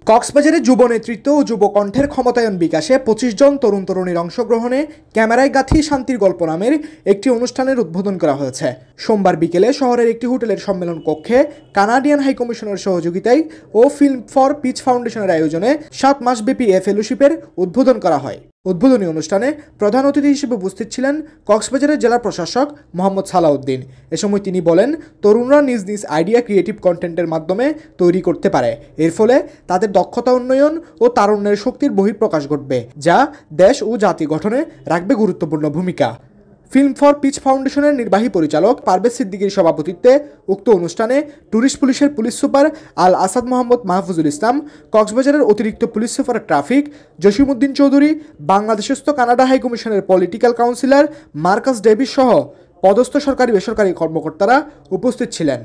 কক্সবাজারে যুব নেতৃত্ব ও যুব কণ্ঠের ক্ষমতায়ন বিকাশে ২৫ জন তরুণ তরুণীর অংশগ্রহণে ক্যামেরায় গাথি শান্তির গল্প নামের একটি অনুষ্ঠানের উদ্বোধন করা হয়েছে। সোমবার বিকেলে শহরের একটি হোটেলের সম্মেলন কক্ষে কানাডিয়ান হাইকমিশনের সহযোগিতায় ও ফিল্ম ফর পিচ ফাউন্ডেশনের আয়োজনে ৭ মাসব্যাপী এ ফেলোশিপের উদ্বোধন করা হয়। উদ্বোধনী অনুষ্ঠানে প্রধান অতিথি হিসেবে উপস্থিত ছিলেন কক্সবাজারের জেলা প্রশাসক মোহাম্মদ সালাউদ্দিন। এ সময় তিনি বলেন, তরুণরা নিজ নিজ আইডিয়া ক্রিয়েটিভ কন্টেন্টের মাধ্যমে তৈরি করতে পারে। এর ফলে তাদের দক্ষতা উন্নয়ন ও তারুণ্যের শক্তির বহিঃপ্রকাশ ঘটবে, যা দেশ ও জাতি গঠনে রাখবে গুরুত্বপূর্ণ ভূমিকা। ফিল্ম ফর পিচ ফাউন্ডেশনের নির্বাহী পরিচালক পারভেজ সিদ্দিকীর সভাপতিত্বে উক্ত অনুষ্ঠানে ট্যুরিস্ট পুলিশের পুলিশ সুপার আল আসাদ মোহাম্মদ মাহফুজুল ইসলাম, কক্সবাজারের অতিরিক্ত police super traffic Jasimuddin Chowdhury, বাংলাদেশস্থ কানাডা হাইকমিশনের পলিটিক্যাল কাউন্সিলর মার্কাস ডেভিস সহ পদস্থ সরকারি বেসরকারি কর্মকর্তারা উপস্থিত ছিলেন।